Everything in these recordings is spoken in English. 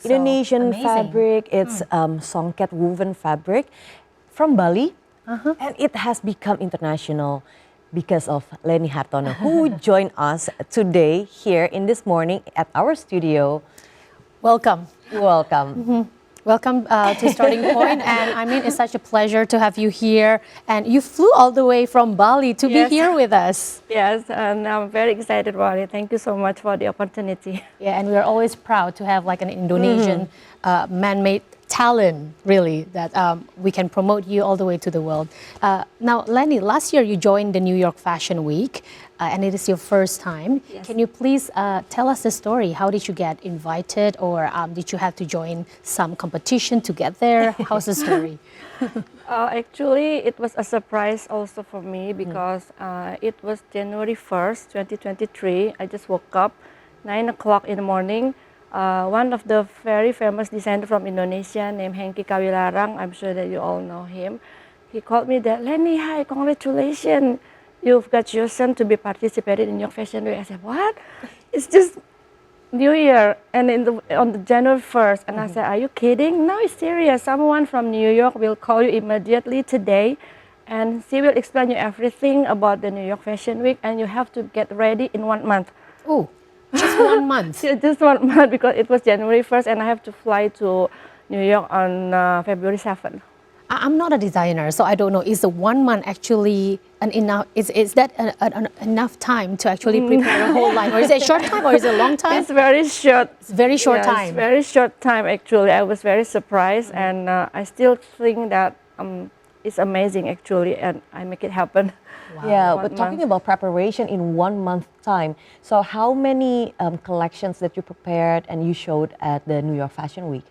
Indonesian amazing. fabric. It's songket woven fabric from Bali, and it has become international because of Leni Hartono, who joined us today here in this morning at our studio. Welcome. Welcome. Welcome to Starting Point, and I mean, it's such a pleasure to have you here. And you flew all the way from Bali to be here with us. Yes, and I'm very excited about it. Thank you so much for the opportunity. Yeah, and we're always proud to have like an Indonesian man-made talent, really, that we can promote you all the way to the world. Now, Leni, last year you joined the New York Fashion Week, and it is your first time. Yes. Can you please tell us the story? How did you get invited, or did you have to join some competition to get there? How's the story? Actually, it was a surprise also for me because it was January 1st, 2023. I just woke up 9 o'clock in the morning. One of the very famous designer from Indonesia named Hengki Kawilarang, I'm sure that you all know him. He called me that, Leni, hi, congratulations. You've got chosen to be participated in New York Fashion Week. I said, what? It's just New Year and on the January 1st. And I said, are you kidding? No, it's serious. Someone from New York will call you immediately today and she will explain you everything about the New York Fashion Week and you have to get ready in 1 month. Oh, just 1 month? Yeah, just 1 month because it was January 1st and I have to fly to New York on February 7th. I'm not a designer, so I don't know. Is the 1 month actually enough? Is that enough time to actually prepare a whole line, or is it a short time, or is it a long time? It's very short. It's very short Yes, time. Very short time actually. I was very surprised, and I still think that it's amazing actually, and I make it happen. Wow. Yeah, 1 but talking month. about preparation in 1 month time. So how many collections that you prepared and you showed at the New York Fashion Week?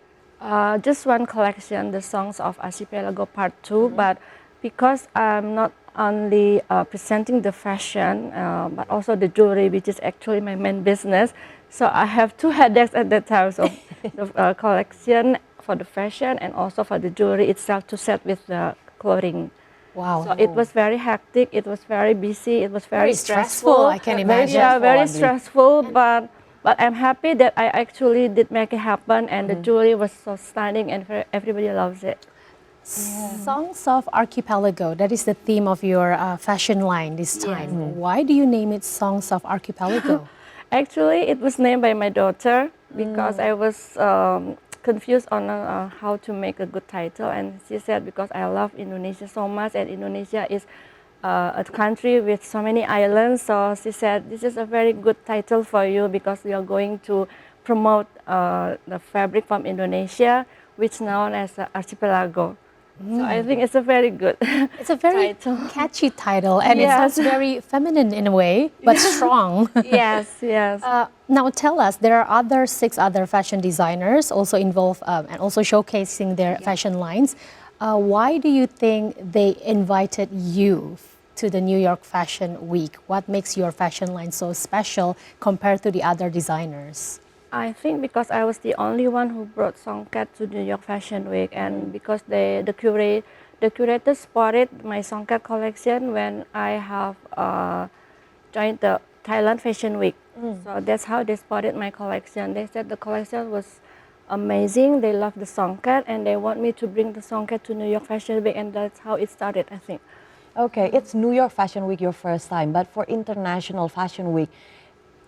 Just one collection, the Songs of Archipelago Part 2, but because I'm not only presenting the fashion, but also the jewelry, which is actually my main business, so I have 2 headaches at that time. So the collection for the fashion and also for the jewelry itself to set with the clothing. Wow. So it was very hectic, it was very busy, it was very stressful, I can imagine. Yeah, very stressful, but I'm happy that I actually did make it happen and the jewelry was so stunning and everybody loves it. Songs of Archipelago, that is the theme of your fashion line this time. Why do you name it Songs of Archipelago? Actually, it was named by my daughter because I was confused on how to make a good title, and she said because I love Indonesia so much and Indonesia is a country with so many islands, so she said this is a very good title for you because we are going to promote the fabric from Indonesia, which is known as Archipelago. So I think it's a very good It's a very catchy title, and it sounds very feminine in a way, but strong. Yes, yes. Now tell us, there are 6 other fashion designers also involved and also showcasing their fashion lines. Why do you think they invited you to the New York Fashion Week? What makes your fashion line so special compared to the other designers? I think because I was the only one who brought songket to New York Fashion Week, and because the curator spotted my songket collection when I have joined the Thailand Fashion Week. So that's how they spotted my collection. They said the collection was amazing, they love the songket, and they want me to bring the songket to New York Fashion Week, and that's how it started, I think. Okay, it's New York Fashion Week your first time, but for International Fashion Week,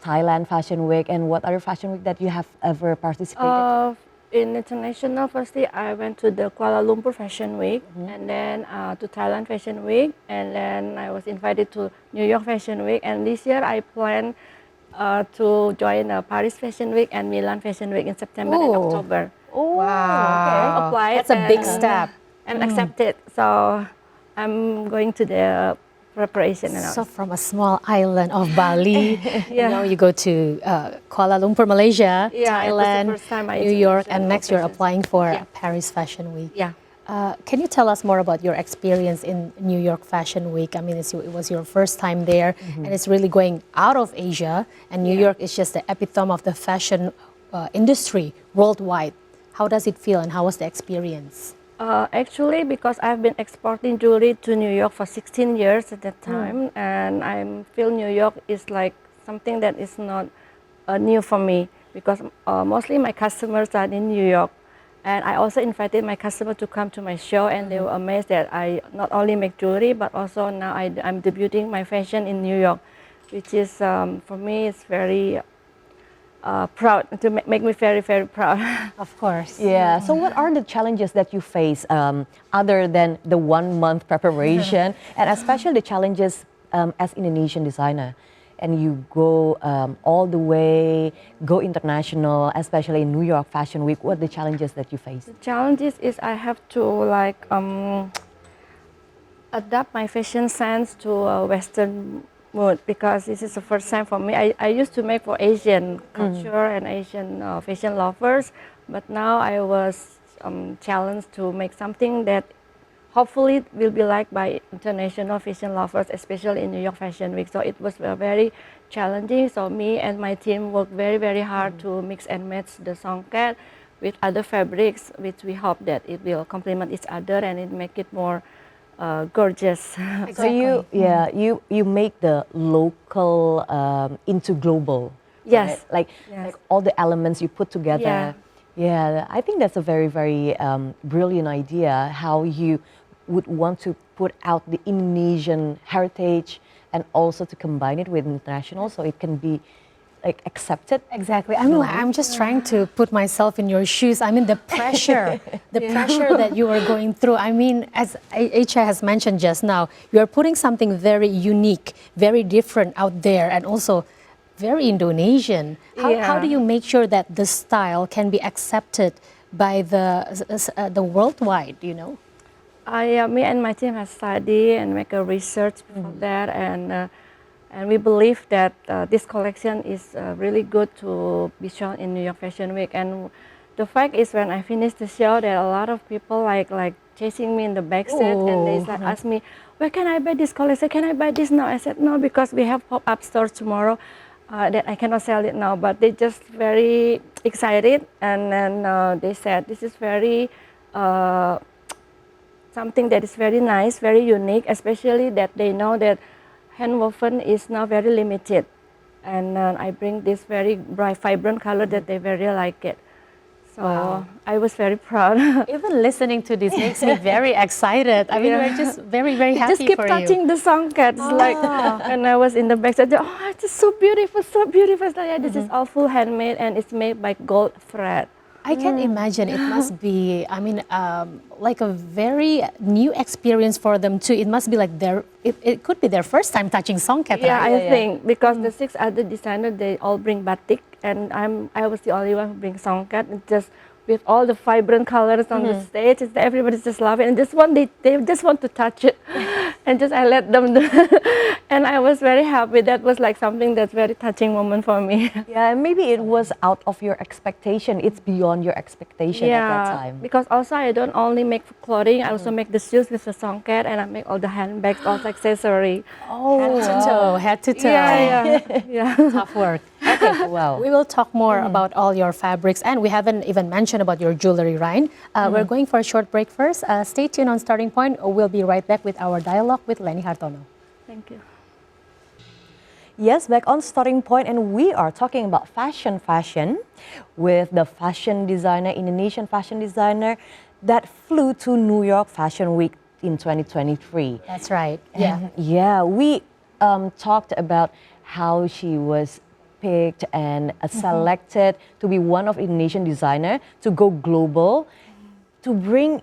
Thailand Fashion Week, and what other fashion week that you have ever participated? In international, firstly, I went to the Kuala Lumpur Fashion Week, and then to Thailand Fashion Week, and then I was invited to New York Fashion Week, and this year I plan to join Paris Fashion Week and Milan Fashion Week in September and October. Oh, Wow. Applied That's a big step. and accepted. So I'm going to the preparation. And So from a small island of Bali, you know, you go to Kuala Lumpur, Malaysia, Thailand, it was the first time I New York, international and next you're fashion. applying for Paris Fashion Week. Yeah. Can you tell us more about your experience in New York Fashion Week? I mean, it was your first time there, and it's really going out of Asia, and New York is just the epitome of the fashion industry worldwide. How does it feel, and how was the experience? Actually, because I've been exporting jewelry to New York for 16 years at that time, and I feel New York is like something that is not new for me. because mostly my customers are in New York. And I also invited my customer to come to my show, and they were amazed that I not only make jewelry, but also now I'm debuting my fashion in New York, which is, for me, it's very proud, to make me very, very proud. Of course. Yeah. So, what are the challenges that you face other than the 1 month preparation, and especially the challenges as Indonesian designer? And you go all the way, go international, especially in New York Fashion Week. What are the challenges that you face? The challenges is I have to like adapt my fashion sense to a Western mood, because this is the first time for me. I used to make for Asian culture and Asian fashion lovers, but now I was challenged to make something that hopefully will be liked by international fashion lovers, especially in New York Fashion Week. So it was very challenging. So me and my team worked very, very hard to mix and match the songket with other fabrics, which we hope that it will complement each other and it make it more gorgeous. So you make the local into global. Yes. Right? Like all the elements you put together. Yeah, I think that's a very, very brilliant idea, how you would want to put out the Indonesian heritage and also to combine it with international, so it can be like accepted. Exactly. I'm just trying to put myself in your shoes. I mean, the pressure, pressure that you are going through. I mean, as Aisha has mentioned just now, you are putting something very unique, very different out there, and also very Indonesian. How do you make sure that the style can be accepted by the worldwide, you know? Me and my team have studied and make a research before that, and we believe that this collection is really good to be shown in New York Fashion Week. And the fact is, when I finished the show, there are a lot of people like chasing me in the backstage, and they ask me, "Where can I buy this collection? Can I buy this now?" I said, "No, because we have pop-up stores tomorrow." That I cannot sell it now, but they just very excited, and then they said this is very something that is very nice, very unique, especially that they know that hand woven is now very limited, and I bring this very bright, vibrant color that they very like it. So I was very proud. Even listening to this makes me very excited. I mean, we're just very, very happy just keep for touching the songket. Like when I was in the back, I said, "Oh, it's so beautiful, so beautiful." So, yeah, this is all full handmade, and it's made by gold thread. I can imagine it must be, I mean, like a very new experience for them too. It must be like it could be their first time touching songket. Yeah, right? I think because the 6 other designers, they all bring batik, and I was the only one who brings songket. And just with all the vibrant colors on the stage, everybody's just loving it, and they just want to touch it, and just I let them do. And I was very happy. That was like something that's very touching moment for me. Yeah, and maybe it was out of your expectation. It's beyond your expectation at that time. Because also I don't only make clothing, I also make the shoes with the songket, and I make all the handbags, all the accessory. Oh, head to toe. Yeah. Tough work. Okay, Wow. we will talk more about all your fabrics, and we haven't even mentioned about your jewelry, right? We're going for a short break first. Stay tuned on Starting Point. We'll be right back with our dialogue with Leni Hartono. Thank you. Yes, back on Starting Point, and we are talking about fashion with the fashion designer, Indonesian fashion designer that flew to New York Fashion Week in 2023. That's right. Yeah, we talked about how she was picked and selected to be one of Indonesian designer to go global, to bring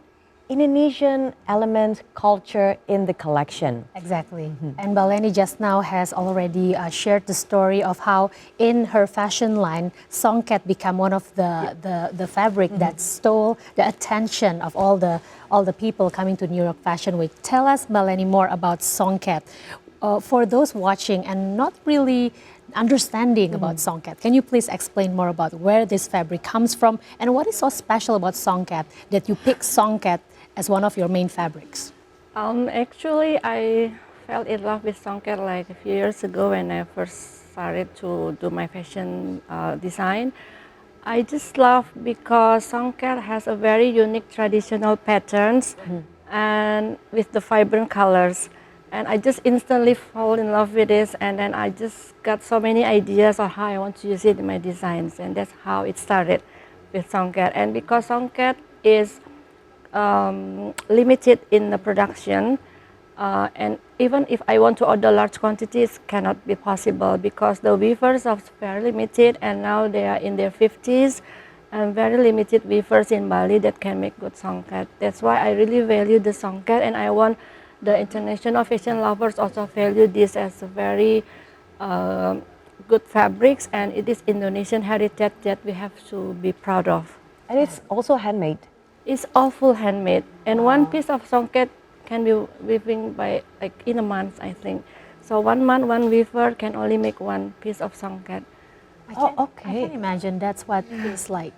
Indonesian element culture in the collection. Exactly. And Baleni just now has already shared the story of how in her fashion line, songket became one of the fabric that stole the attention of all the people coming to New York Fashion Week. Tell us, Baleni, more about songket. For those watching and not really understanding about songket, can you please explain more about where this fabric comes from and what is so special about songket that you pick songket as one of your main fabrics? Actually, I fell in love with songket like a few years ago when I first started to do my fashion design. I just love because songket has a very unique traditional patterns and with the vibrant colors. And I just instantly fall in love with this, and then I just got so many ideas on how I want to use it in my designs, and that's how it started with Songket. And because Songket is limited in the production, and even if I want to order large quantities, cannot be possible because the weavers are very limited, and now they are in their 50s, and very limited weavers in Bali that can make good Songket. That's why I really value the Songket, and I want the international fashion lovers also value this as a very good fabrics, and it is Indonesian heritage that we have to be proud of. And it's also handmade. It's all full handmade, and one piece of Songket can be weaving by like in a month, I think. So 1 month, one weaver can only make one piece of Songket. Oh, I okay. can imagine that's what is like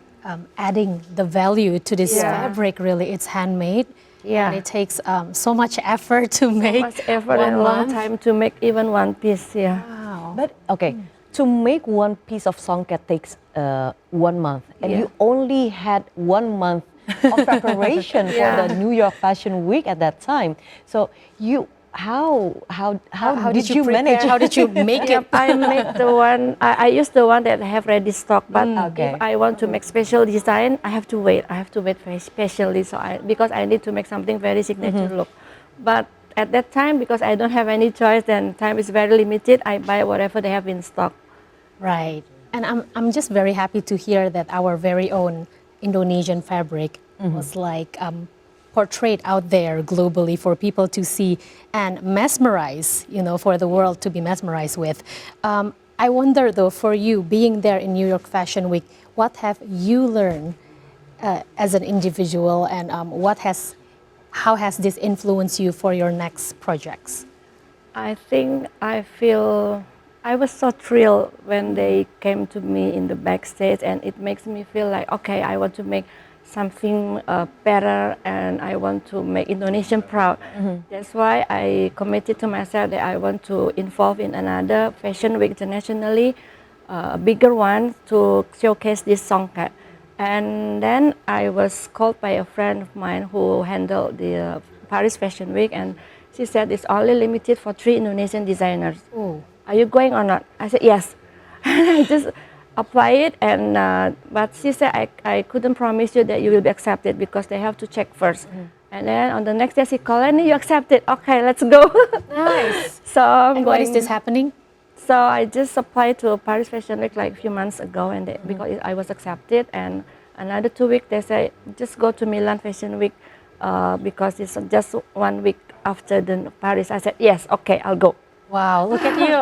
adding the value to this fabric. Really, it's handmade. Yeah. And it takes so much effort to make. Much effort and a long time to make even one piece. Yeah. Wow. But okay, to make one piece of Songket takes 1 month, and you only had 1 month of preparation for the New York Fashion Week at that time. So how did you prepare? manage? How did you make it? I make the one. I use the one that I have ready stock. But if I want to make special design, I have to wait. I have to wait very specially. So because I need to make something very signature look. But at that time, because I don't have any choice, and time is very limited, I buy whatever they have in stock. Right. And I'm just very happy to hear that our very own Indonesian fabric was like portrayed out there globally for people to see and mesmerize, for the world to be mesmerized with. I wonder though, for you being there in New York Fashion Week, what have you learned as an individual, and how has this influenced you for your next projects? I think I was so thrilled when they came to me in the backstage, and it makes me feel like, okay, I want to make something better, and I want to make Indonesian proud. That's why I committed to myself that I want to involve in another fashion week internationally, a bigger one, to showcase this Songket. And then I was called by a friend of mine who handled the Paris Fashion Week, and she said it's only limited for 3 Indonesian designers. Oh. Are you going or not? I said yes. I just apply it, and but she said I couldn't promise you that you will be accepted because they have to check first. And then on the next day she called, and you accepted. Okay, let's go. Nice. So I'm What going. is this happening? So I just applied to Paris Fashion Week like a few months ago, and because I was accepted, and another 2 weeks they say just go to Milan Fashion Week because it's just 1 week after the Paris. I said yes, okay, I'll go. Wow, look at you,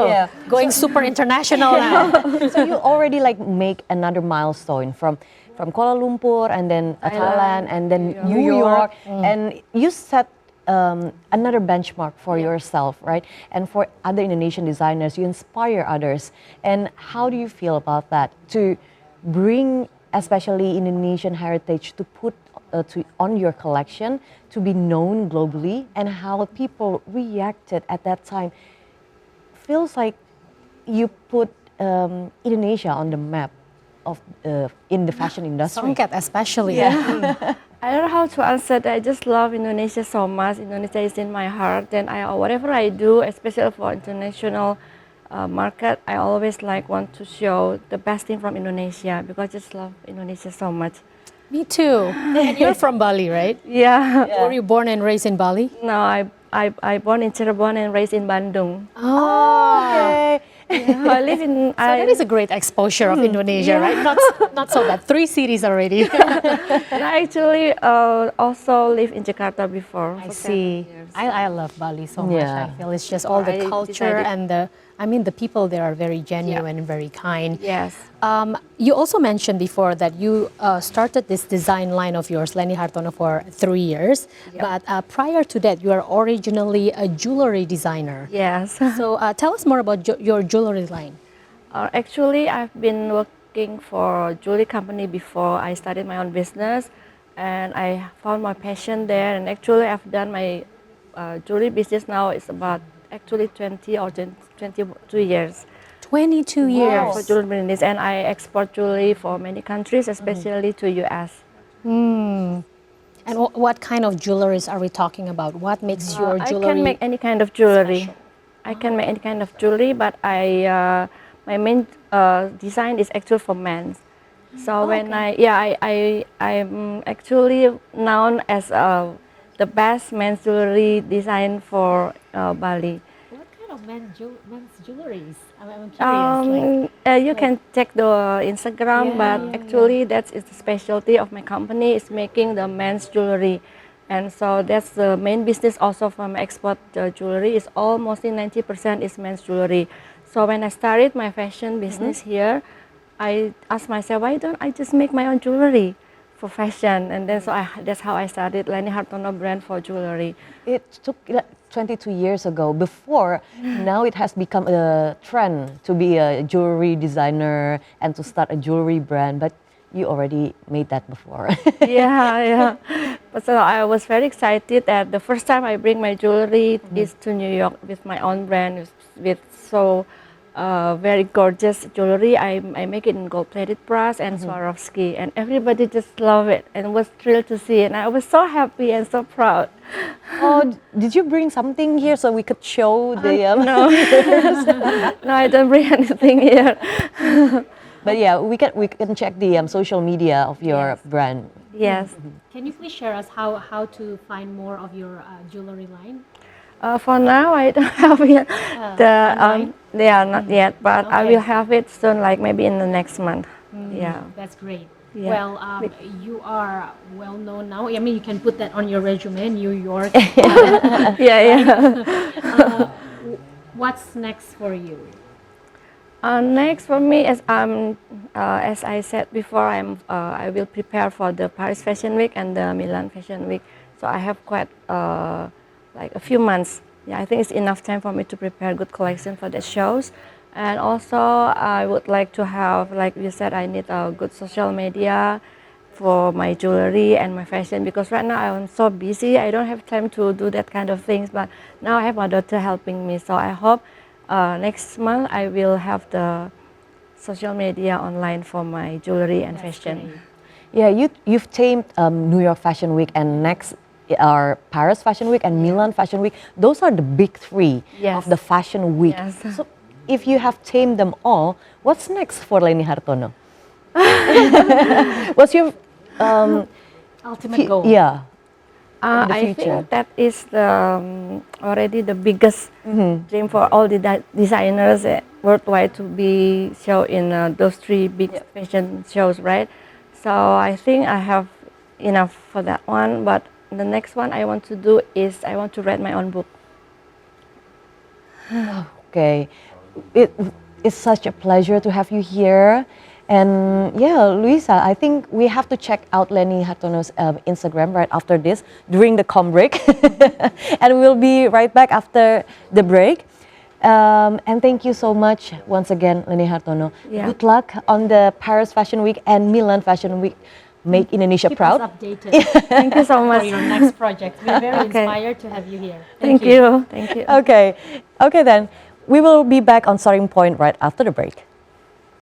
going super international now. So you already like make another milestone from Kuala Lumpur, and then Thailand, and then New York, and you set another benchmark for yourself, right? And for other Indonesian designers, you inspire others. And how do you feel about that? To bring especially Indonesian heritage to put on your collection, to be known globally, and how people reacted at that time. Feels like you put Indonesia on the map of in the fashion industry. Songket especially. Yeah. I don't know how to answer that. I just love Indonesia so much. Indonesia is in my heart, and whatever I do, especially for international market, I always want to show the best thing from Indonesia because I just love Indonesia so much. Me too. And you're from Bali, right? Yeah. Were you born and raised in Bali? No, I born in Cirebon and raised in Bandung. Oh, okay. Yeah, I live in. So that is a great exposure of Indonesia, right? Not so bad. 3 cities already. And I actually also live in Jakarta before. I for see. 7 years. I love Bali so much. Yeah. I feel it's just all the I culture decided- and the people there are very genuine and very kind. Yes. You also mentioned before that you started this design line of yours, Leni Hartono, for 3 years. But prior to that, you are originally a jewelry designer. Yes. So tell us more about your jewelry line. Actually, I've been working for a jewelry company before I started my own business, and I found my passion there. And actually, I've done my jewelry business now. It's about actually 20 or 22 years. 22 years. For jewelry business, and I export jewelry for many countries, especially to US. And what kind of jewelries are we talking about? What makes your I jewelry? can make any kind of jewelry. special? I can make any kind of jewelry, but my main design is actually for men. So when I'm actually known as the best men's jewelry design for Bali. What kind of men's jewelries? I'm curious. You can check the Instagram, but actually that is the specialty of my company is making the men's jewelry. And so that's the main business also from export jewelry is almost 90% is men's jewelry. So when I started my fashion business here, I asked myself, why don't I just make my own jewelry for fashion? And then that's how I started Leni Hartono brand for jewelry. It took 22 years ago. Before, now it has become a trend to be a jewelry designer and to start a jewelry brand. But you already made that before. Yeah. But so I was very excited that the first time I bring my jewelry is to New York with my own brand with so very gorgeous jewelry. I make it in gold-plated brass and Swarovski, and everybody just love it and was thrilled to see it. And I was so happy and so proud. Oh, did you bring something here so we could show the? No, no, I don't bring anything here. But yeah, we can check the social media of your brand. Yes. Can you please share us how to find more of your jewelry line? For now, I don't have yet. They are not yet, but I Okay. will have it soon, like maybe in the next month. Yeah. That's great. Yeah. Well, you are well known now. I mean, you can put that on your resume, New York. Yeah. What's next for you? Next for me is as I said before, I will prepare for the Paris Fashion Week and the Milan Fashion Week. So I have quite like a few months. Yeah, I think it's enough time for me to prepare good collection for the shows. And also I would like to have, like you said, I need a good social media for my jewelry and my fashion, because right now I'm so busy. I don't have time to do that kind of things, but now I have my daughter helping me. So I hope next month I will have the social media online for my jewelry and fashion. Yeah, you've tamed New York Fashion Week, and next are Paris Fashion Week and Milan Fashion Week. Those are the big three of the fashion week. Yes. So if you have tamed them all, what's next for Leni Hartono? What's your Ultimate goal. Yeah. I future. think that is already the biggest dream for all the designers worldwide to be shown in those three big fashion shows, right? So I think I have enough for that one, but the next one I want to do is I want to write my own book. Okay. It's such a pleasure to have you here. And yeah, Luisa, I think we have to check out Leni Hartono's Instagram right after this during the com break. And we'll be right back after the break. And thank you so much once again, Leni Hartono. Yeah. Good luck on the Paris Fashion Week and Milan Fashion Week. Make Indonesia Keep proud. us updated Thank you so for much. your next project. We're very Okay. inspired to have you here. Thank you. Thank you. Okay. Okay then. We will be back on Starting Point right after the break.